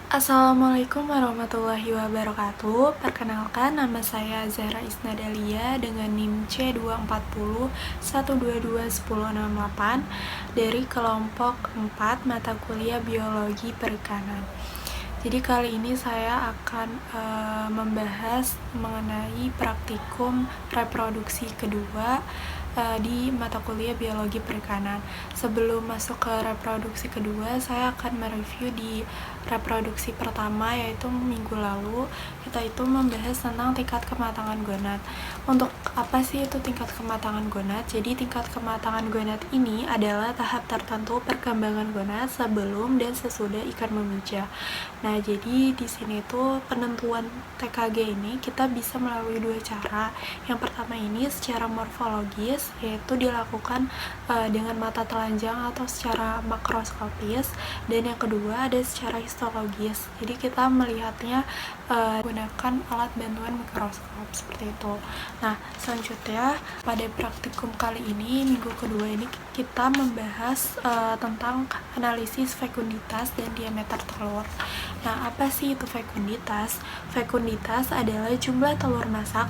Assalamualaikum warahmatullahi wabarakatuh. Perkenalkan, nama saya Zahra Isnadalia dengan NIM C2401221221068 dari kelompok 4 mata kuliah Biologi Perikanan. Jadi kali ini saya akan membahas mengenai praktikum reproduksi kedua di mata kuliah Biologi Perikanan. Sebelum masuk ke reproduksi kedua, saya akan mereview di reproduksi pertama, yaitu minggu lalu kita itu membahas tentang tingkat kematangan gonad. Untuk apa sih itu tingkat kematangan gonad? Jadi tingkat kematangan gonad ini adalah tahap tertentu perkembangan gonad sebelum dan sesudah ikan memijah. Nah, jadi di sini tuh penentuan TKG ini kita bisa melalui dua cara. Yang pertama ini secara morfologis, yaitu dilakukan dengan mata telanjang atau secara makroskopis, dan yang kedua ada secara histologis. Jadi kita melihatnya menggunakan alat bantuan mikroskop seperti itu. Nah, selanjutnya pada praktikum kali ini, minggu kedua ini, kita membahas tentang analisis fekunditas dan diameter telur. Nah, apa sih itu fekunditas? Fekunditas adalah jumlah telur masak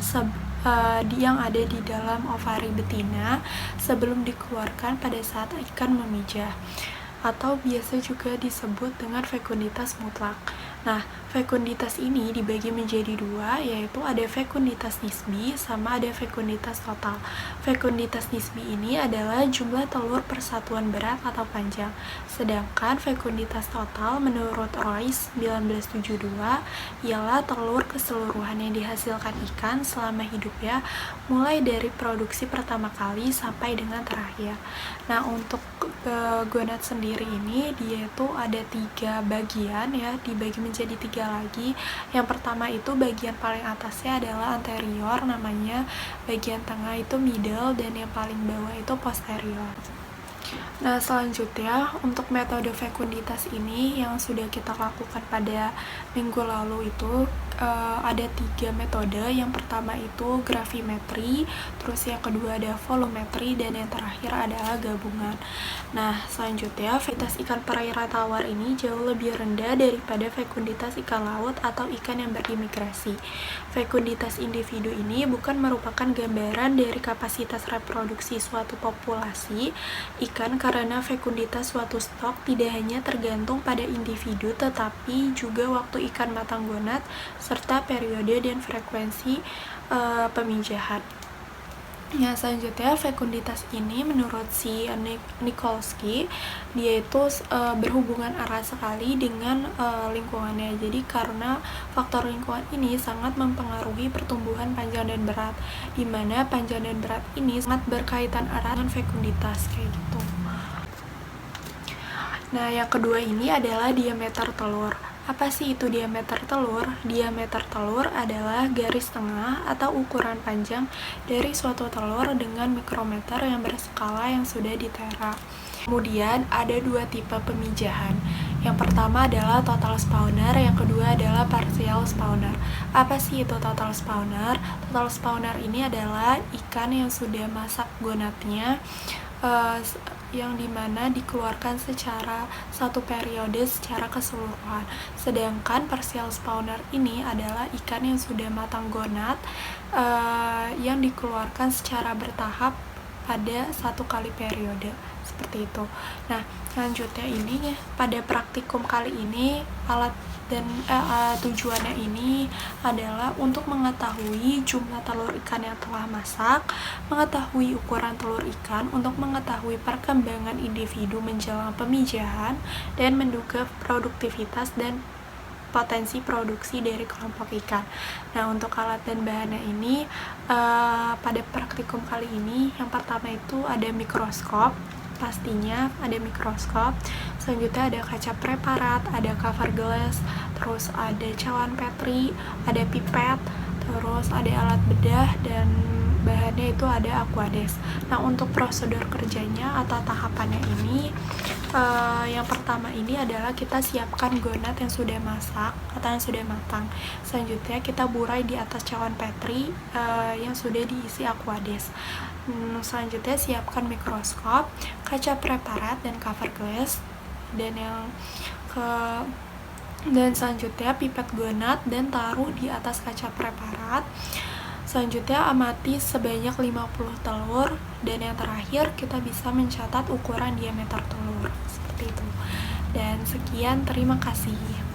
yang ada di dalam ovari betina sebelum dikeluarkan pada saat ikan memijah, atau biasa juga disebut dengan fekunditas mutlak. Nah, fekunditas ini dibagi menjadi dua, yaitu ada fekunditas nisbi sama ada fekunditas total. Fekunditas nisbi ini adalah jumlah telur per satuan berat atau panjang. Sedangkan fekunditas total menurut Royce 1972 ialah telur keseluruhan yang dihasilkan ikan selama hidupnya, mulai dari produksi pertama kali sampai dengan terakhir. Nah, untuk gonad sendiri ini dia itu ada 3 bagian ya, dibagi menjadi 3 lagi. Yang pertama itu bagian paling atasnya adalah anterior namanya, bagian tengah itu middle, dan yang paling bawah itu posterior. Nah, selanjutnya untuk metode fekunditas ini yang sudah kita lakukan pada minggu lalu itu ada 3 metode. Yang pertama itu gravimetri, terus yang kedua ada volumetri, dan yang terakhir adalah gabungan. Nah, selanjutnya fekunditas ikan perairan tawar ini jauh lebih rendah daripada fekunditas ikan laut atau ikan yang berimigrasi. Fekunditas individu ini bukan merupakan gambaran dari kapasitas reproduksi suatu populasi ikan, karena fekunditas suatu stok tidak hanya tergantung pada individu tetapi juga waktu ikan matang gonad serta periode dan frekuensi pemijahan. Yang selanjutnya, fekunditas ini menurut si Nikolsky, dia itu berhubungan erat sekali dengan lingkungannya. Jadi karena faktor lingkungan ini sangat mempengaruhi pertumbuhan panjang dan berat, di mana panjang dan berat ini sangat berkaitan erat dengan fekunditas kayak gitu. Nah, yang kedua ini adalah diameter telur. Apa sih itu diameter telur? Diameter telur adalah garis tengah atau ukuran panjang dari suatu telur dengan mikrometer yang berskala yang sudah ditera. Kemudian ada 2 tipe pemijahan. Yang pertama adalah total spawner, yang kedua adalah partial spawner. Apa sih itu total spawner? Total spawner ini adalah ikan yang sudah masak gonadnya, yang dimana dikeluarkan secara satu periode secara keseluruhan. Sedangkan partial spawner ini adalah ikan yang sudah matang gonad, yang dikeluarkan secara bertahap pada satu kali periode seperti itu. Nah, selanjutnya ini pada praktikum kali ini alat dan tujuannya ini adalah untuk mengetahui jumlah telur ikan yang telah masak, mengetahui ukuran telur ikan untuk mengetahui perkembangan individu menjelang pemijahan, dan menduga produktivitas dan potensi produksi dari kelompok ikan. Nah, untuk alat dan bahannya ini pada praktikum kali ini yang pertama itu ada mikroskop, pastinya ada mikroskop. Selanjutnya ada kaca preparat, ada cover glass, terus ada cawan petri, ada pipet, terus ada alat bedah, dan bahannya itu ada aquades. Nah, untuk prosedur kerjanya atau tahapannya ini, yang pertama ini adalah kita siapkan gonad yang sudah masak atau yang sudah matang. Selanjutnya kita burai di atas cawan petri yang sudah diisi aquades. Selanjutnya siapkan mikroskop, kaca preparat, dan cover glass. Dan yang Dan selanjutnya pipet gonat dan taruh di atas kaca preparat. Selanjutnya amati sebanyak 50 telur, dan yang terakhir kita bisa mencatat ukuran diameter telur seperti itu. Dan sekian, terima kasih.